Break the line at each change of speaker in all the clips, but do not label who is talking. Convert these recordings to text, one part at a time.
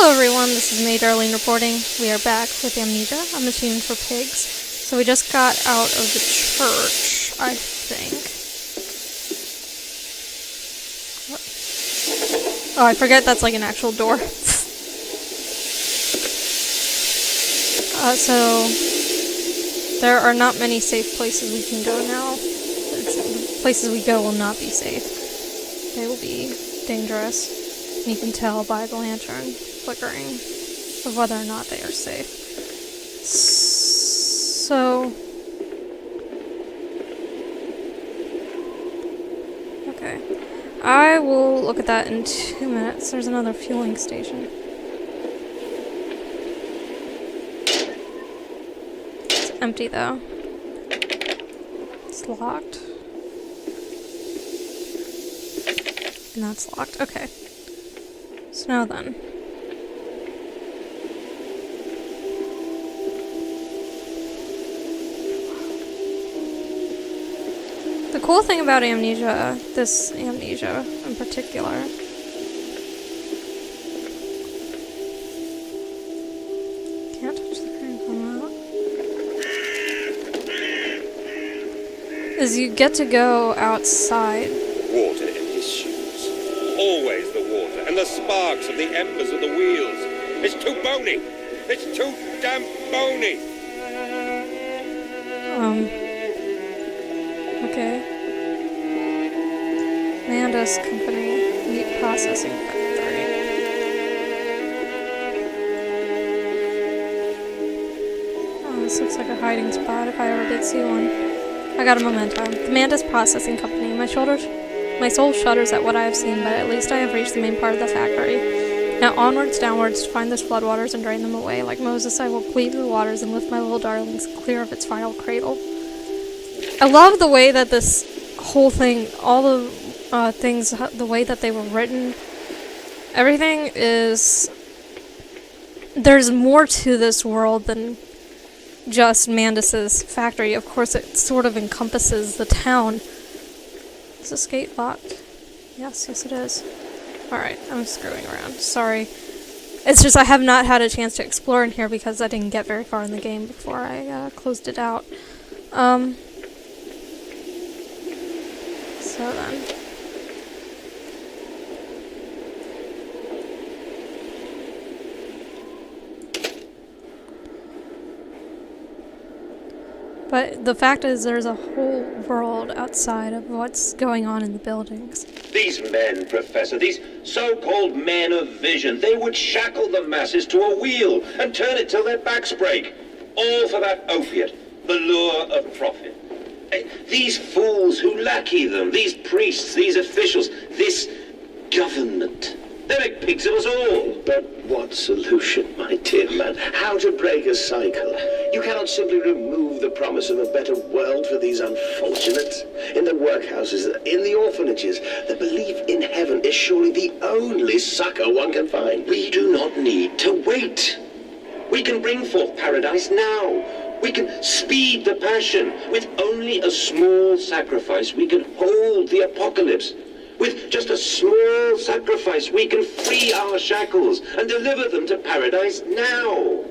Hello everyone, this is Maid Arlene reporting. We are back with Amnesia, a machine for pigs. So we just got out of the church, I think. What? Oh, I forget that's like an actual door. So there are not many safe places we can go now. The places we go will not be safe. They will be dangerous. And you can tell by the lantern flickering of whether or not they are safe. So... okay. I will look at that in 2 minutes. There's another fueling station. It's empty though. It's locked. And that's locked. Okay. So now then. The cool thing about Amnesia, this Amnesia in particular, can't touch the crank on that, is you get to go outside.
Water in his shoes. Always the water, and the sparks of the embers of the wheels. It's too bony! It's too damn bony!
Okay. Amanda's company, meat processing factory. Oh, this looks like a hiding spot if I ever did see one. I got a memento. Amanda's processing company. My soul shudders at what I have seen, but at least I have reached the main part of the factory. Now onwards, downwards, to find those floodwaters and drain them away. Like Moses, I will cleave the waters and lift my little darlings clear of its vile cradle. I love the way that this whole thing, all the things, the way that they were written, everything is... there's more to this world than just Mandus's factory. Of course, it sort of encompasses the town. Is this gate locked? Yes, it is. Alright, I'm screwing around. Sorry. It's just I have not had a chance to explore in here because I didn't get very far in the game before I closed it out. So then. But the fact is there's a whole world outside of what's going on in the buildings.
These men, Professor, these so-called men of vision, they would shackle the masses to a wheel and turn it till their backs break. All for that opiate, the lure of profit. These fools who lackey them, these priests, these officials, this government, they make pigs of us all.
But what solution, my dear man? How to break a cycle? You cannot simply remove the promise of a better world for these unfortunates. In the workhouses, in the orphanages, the belief in heaven is surely the only succor one can find.
We do not need to wait. We can bring forth paradise now. We can speed the passion. With only a small sacrifice, we can hold the apocalypse. With just a small sacrifice, we can free our shackles and deliver them to paradise now.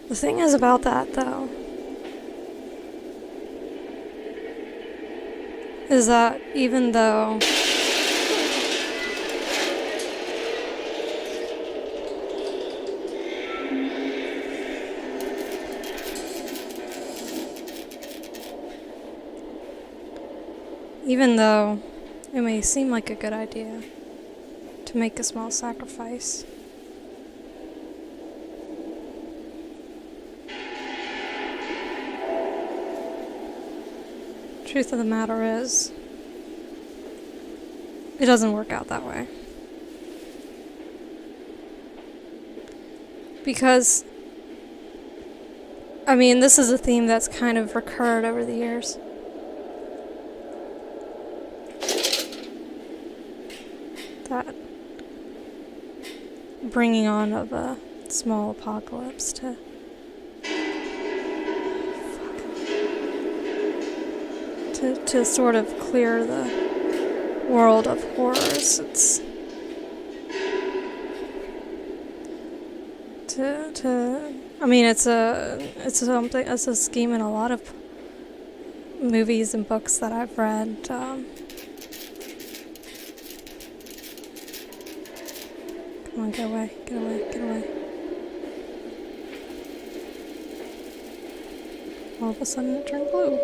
The thing is about that, though, is that even though it may seem like a good idea to make a small sacrifice, truth of the matter is, it doesn't work out that way. Because, I mean, this is a theme that's kind of recurred over the years. That bringing on of a small apocalypse to to sort of clear the world of horrors. It's I mean, it's a scheme in a lot of movies and books that I've read. Come on, get away, get away, get away. All of a sudden it turned blue.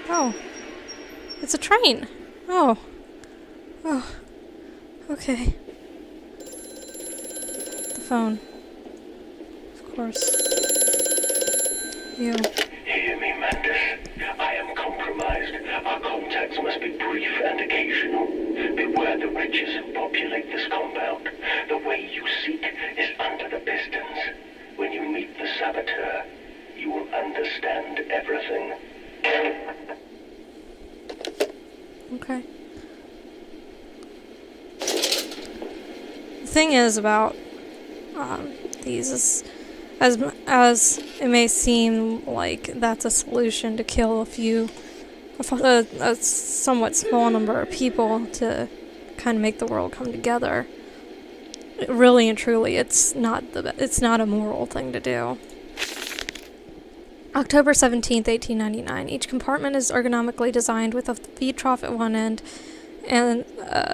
Oh, it's a train. Oh, okay. The phone, of course. You.
Hear me, Mantis. I am compromised. Our contacts must be brief and occasional. Beware the wretches who populate this compound. The way you seek is under the pistons. When you meet the saboteur, you will understand everything.
Okay. The thing is about these is, as it may seem like that's a solution to kill a somewhat small number of people to kind of make the world come together. Really and truly, it's not a moral thing to do. October 17th, 1899. Each compartment is ergonomically designed with a feed trough at one end, and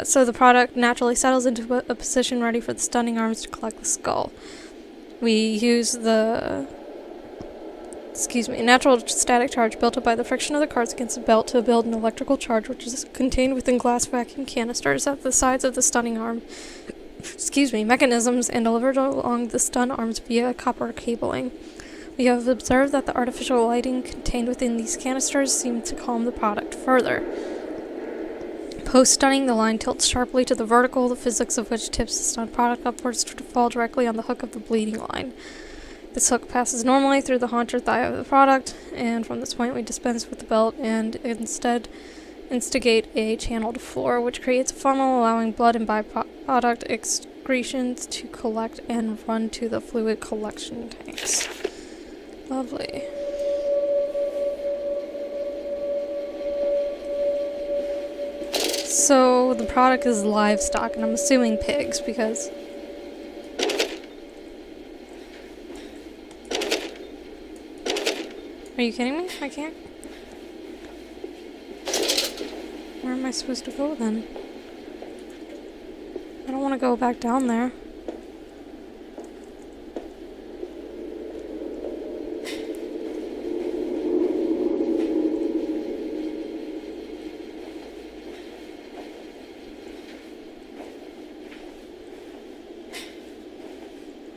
so the product naturally settles into a position ready for the stunning arms to collect the skull. We use the natural static charge built up by the friction of the cards against the belt to build an electrical charge, which is contained within glass vacuum canisters at the sides of the stunning arm mechanisms, and delivered along the stun arms via copper cabling. We have observed that the artificial lighting contained within these canisters seems to calm the product further. Post-stunning, the line tilts sharply to the vertical, the physics of which tips the stun product upwards to fall directly on the hook of the bleeding line. This hook passes normally through the haunch or thigh of the product, and from this point we dispense with the belt and instead instigate a channeled floor, which creates a funnel allowing blood and byproduct excretions to collect and run to the fluid collection tanks. Lovely. So the product is livestock, and I'm assuming pigs because are you kidding me? I can't. Where am I supposed to go then? I don't want to go back down there.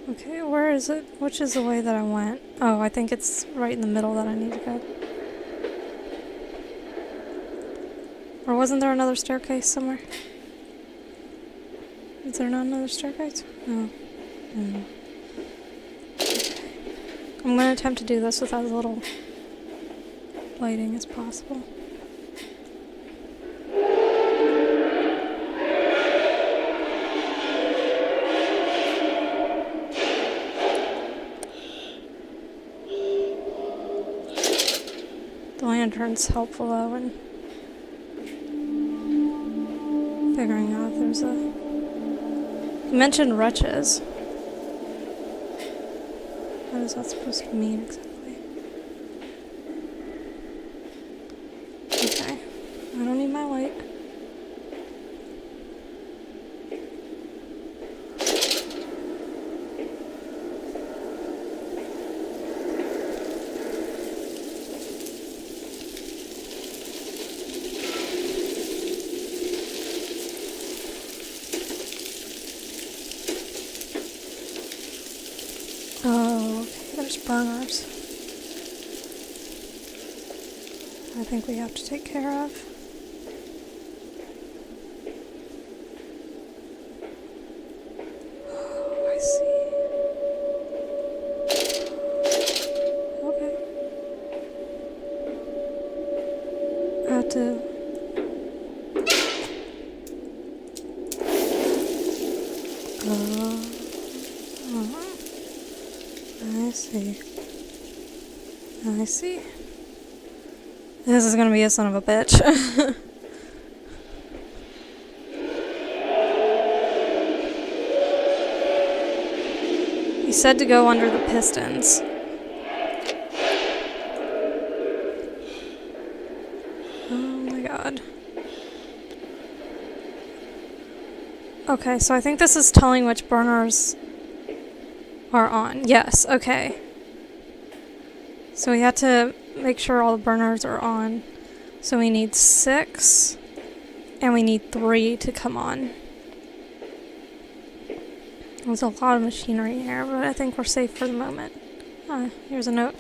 Okay, where is it? Which is the way that I went? Oh, I think it's right in the middle that I need to go. Or wasn't there another staircase somewhere? Is there not another staircase? No. No. Okay. I'm going to attempt to do this with as little lighting as possible. The lantern's helpful though in figuring out if there's a... You mentioned wretches. What is that supposed to mean exactly? Okay. I don't need my light. Oh, okay, there's burners. I think we have to take care of. Oh, I see. Okay. I have to... I see. I see. This is gonna be a son of a bitch. He said to go under the pistons. Oh my god. Okay, so I think this is telling which burners are on. Yes, okay. So we have to make sure all the burners are on. So we need 6, and we need 3 to come on. There's a lot of machinery here, but I think we're safe for the moment. Here's a note.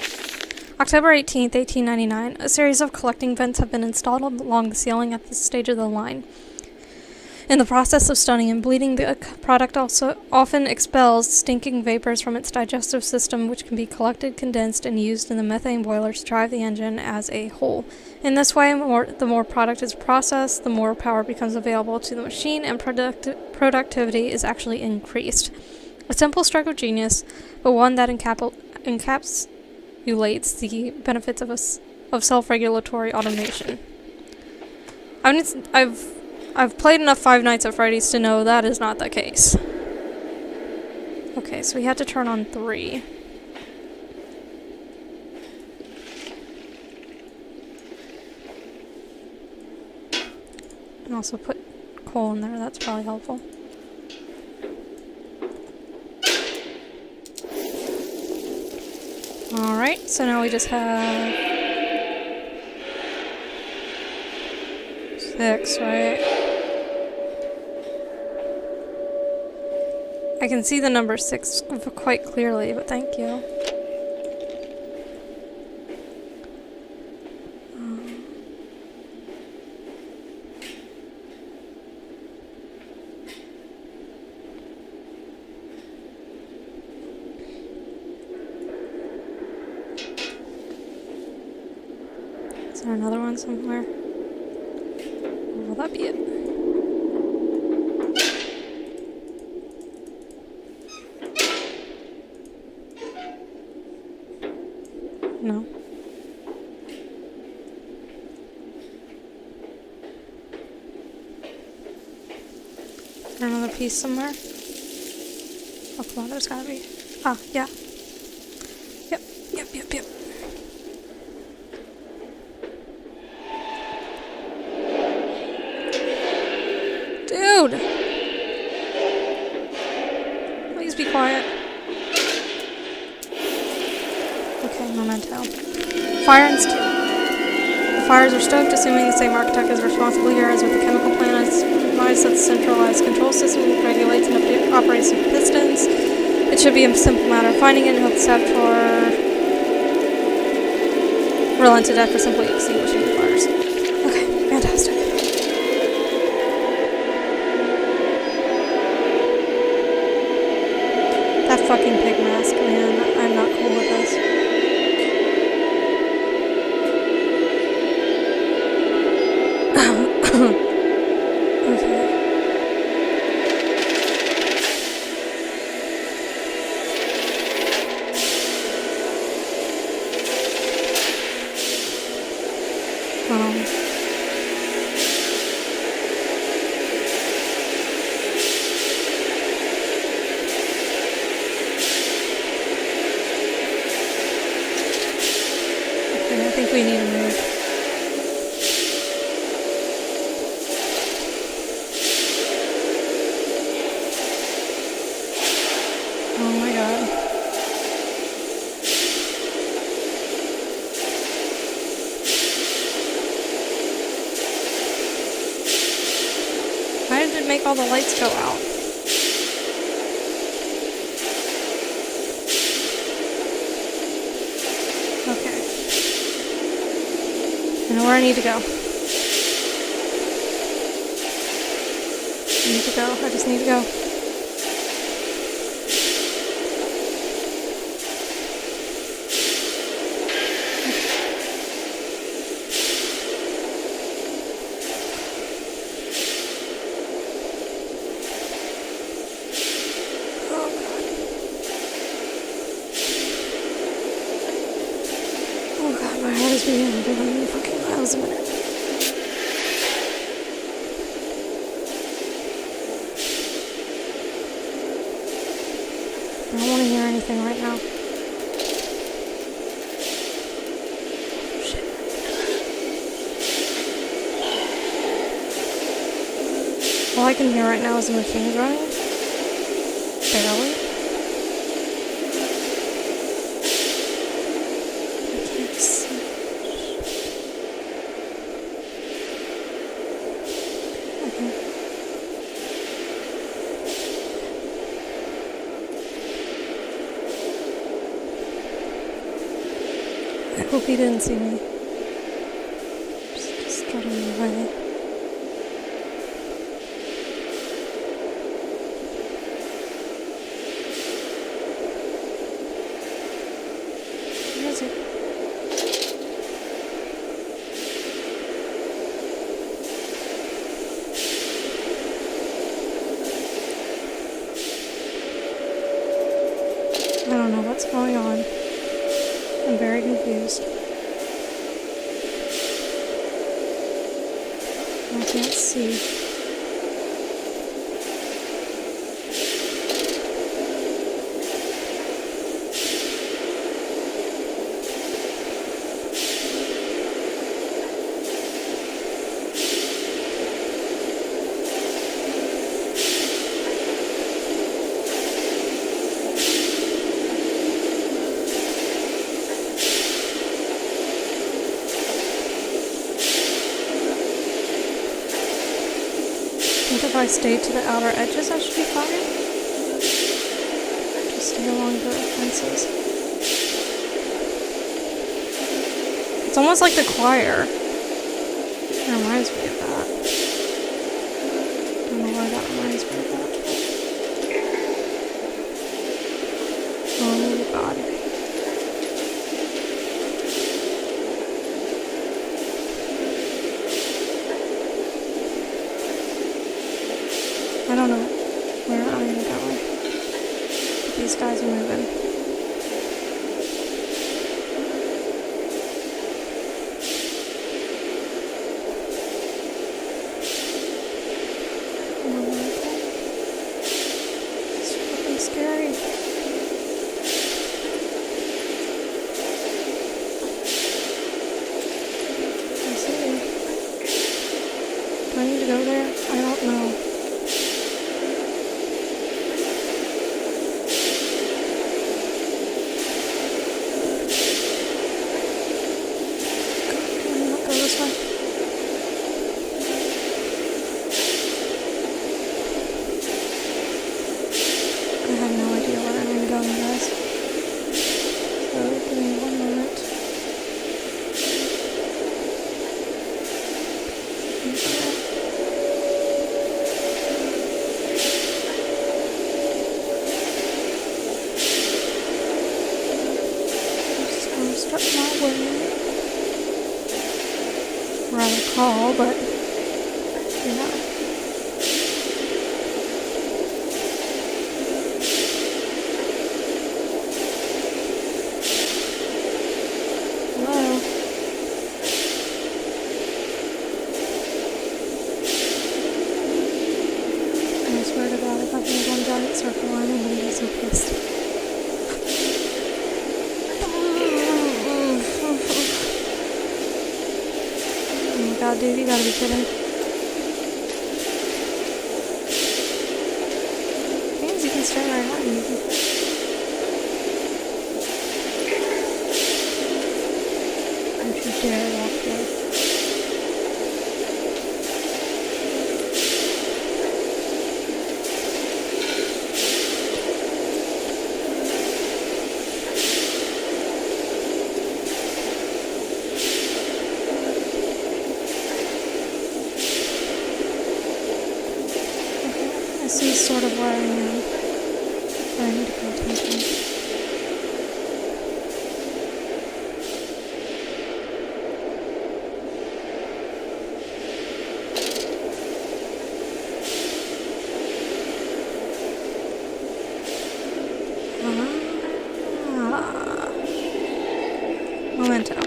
October 18th, 1899. A series of collecting vents have been installed along the ceiling at this stage of the line. In the process of stunning and bleeding, the product also often expels stinking vapors from its digestive system, which can be collected, condensed, and used in the methane boilers to drive the engine as a whole. In this way, the more product is processed, the more power becomes available to the machine, and productivity is actually increased. A simple stroke of genius, but one that encapsulates the benefits of self-regulatory automation. I've played enough Five Nights at Freddy's to know that is not the case. Okay, so we had to turn on 3. And also put coal in there, that's probably helpful. Alright, so now we just have 6, right? I can see the number 6 quite clearly, but thank you. Is there another one somewhere? Or will that be it? No. Is there another piece somewhere? Oh, come on, there's gotta be. Ah, yeah. Yep. Dude! Please be quiet. Okay, memento. Fire and steel. The fires are stoked, assuming the same architect is responsible here as with the chemical plant. It's recognized that the centralized control system regulates and operates the pistons. It should be a simple matter of finding it and hope the saboteur relented after simply extinguishing the fires. Okay, fantastic. That fucking pig mask, man. I'm not cool with this. Okay. Okay, I think we need to move. Oh my god. Why did it make all the lights go out? Okay. I know where I need to go. I just need to go. heart is beating like a million fucking miles a minute. I don't want to hear anything right now. Shit. All I can hear right now is the machines running. Barely. I can't see. Okay. I hope he didn't see me. Just getting away. Where is he? I don't know what's going on. I'm very confused. I can't see. I think if I stay to the outer edges, I should be fine. Just stay along the fences. It's almost like the choir. It reminds me of that. Don't know why that reminds me of that. Oh god. I don't know where I'm going. But these guys are moving. I don't know where I'm going. It's fucking scary. I see. Do I need to go there? I don't know. This way. I have no idea where I'm going, guys. So, give me 1 moment. Okay. I'm just gonna start my way. Rather call, but yeah. Hello. I swear to God, if I made one giant circle, I'm gonna be so pissed. God, dude, you gotta be kidding. Means you can stay right at me. Don't you dare walk there. This is sort of where I am. Where I need to pay attention. Memento.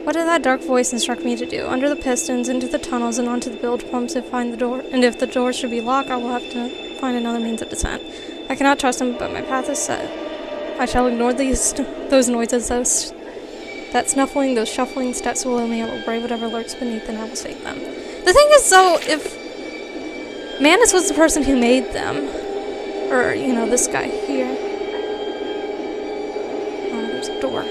What did that dark voice instruct me to do? Under the pistons, into the tunnels, and onto the bilge pumps to find the door. And if the door should be locked, I will have to find another means of descent. I cannot trust him, but my path is set. I shall ignore those noises, that snuffling, those shuffling steps below me. I will brave whatever lurks beneath, and I will save them. The thing is, though, if Manus was the person who made them, or, you know, this guy here. Oh, there's a door.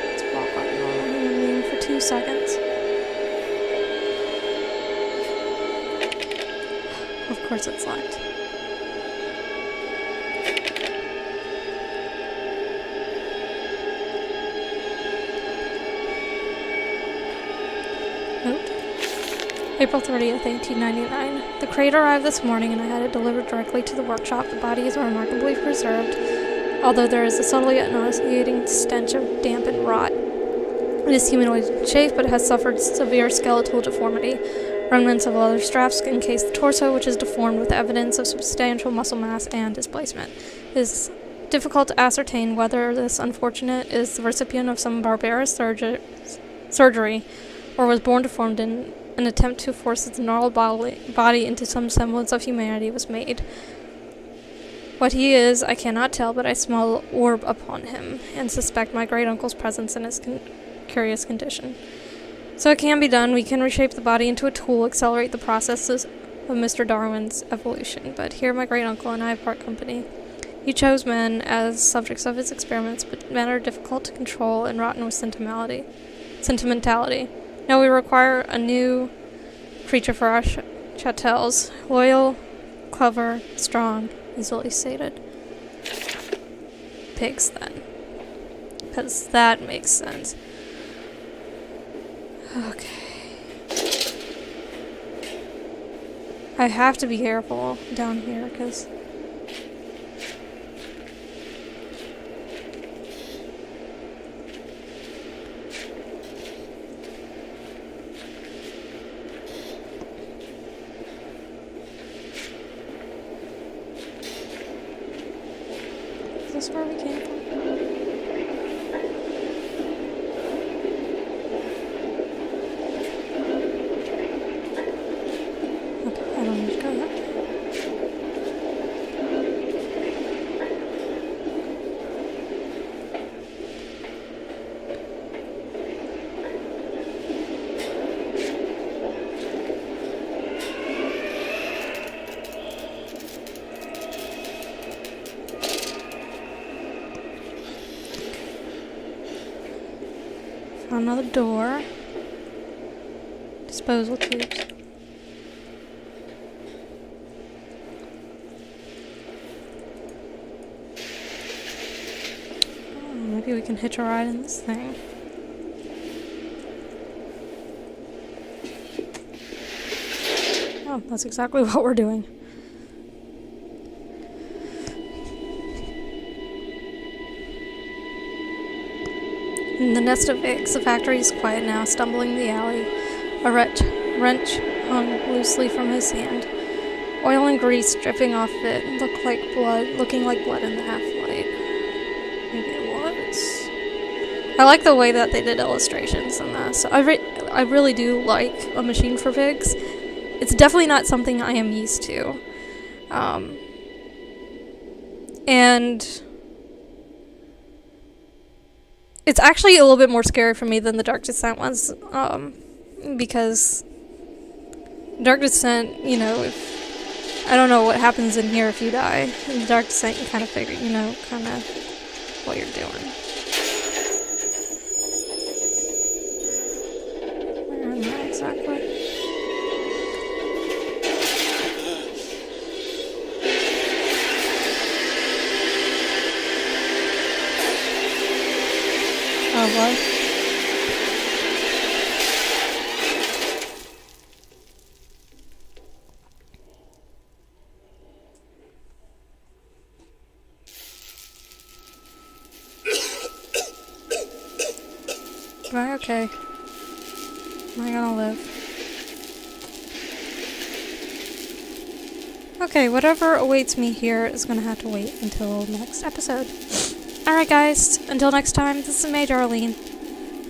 Let's walk like a normal human being for 2 seconds. Of course it's locked. April 30th, 1899. The crate arrived this morning and I had it delivered directly to the workshop. The body is remarkably preserved, although there is a subtle yet nauseating stench of damp and rot. It is humanoid shape, but it has suffered severe skeletal deformity. Remnants of leather straps encase the torso, which is deformed with evidence of substantial muscle mass and displacement. It is difficult to ascertain whether this unfortunate is the recipient of some barbarous surgery or was born deformed in an attempt to force its gnarled body into some semblance of humanity was made. What he is, I cannot tell, but I smell orb upon him, and suspect my great-uncle's presence in his curious condition. So it can be done. We can reshape the body into a tool, accelerate the processes of Mr. Darwin's evolution. But here my great-uncle and I part company. He chose men as subjects of his experiments, but men are difficult to control and rotten with sentimentality. Now we require a new creature for our chatels. Loyal, clever, strong, easily sated. Pigs, then. Because that makes sense. Okay. I have to be careful down here, because... Is this where we came from? Okay, I don't need to go that way. Another door. Disposal tubes. Oh, maybe we can hitch a ride in this thing. Oh, that's exactly what we're doing. In the nest of eggs, the factory is quiet now, stumbling the alley. A wrench hung loosely from his hand. Oil and grease dripping off it looking like blood in the half-light. Maybe it was. I like the way that they did illustrations in this. I really do like A Machine for Pigs. It's definitely not something I am used to. And... it's actually a little bit more scary for me than the Dark Descent was, because Dark Descent, you know, I don't know what happens in here if you die. In the Dark Descent, you kind of figure, you know, kind of what you're doing. Where am I exactly? Oh, what? Am I okay? Am I gonna live? Okay, whatever awaits me here is gonna have to wait until next episode. Alright guys, until next time, this is Major Arlene.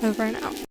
Over and out.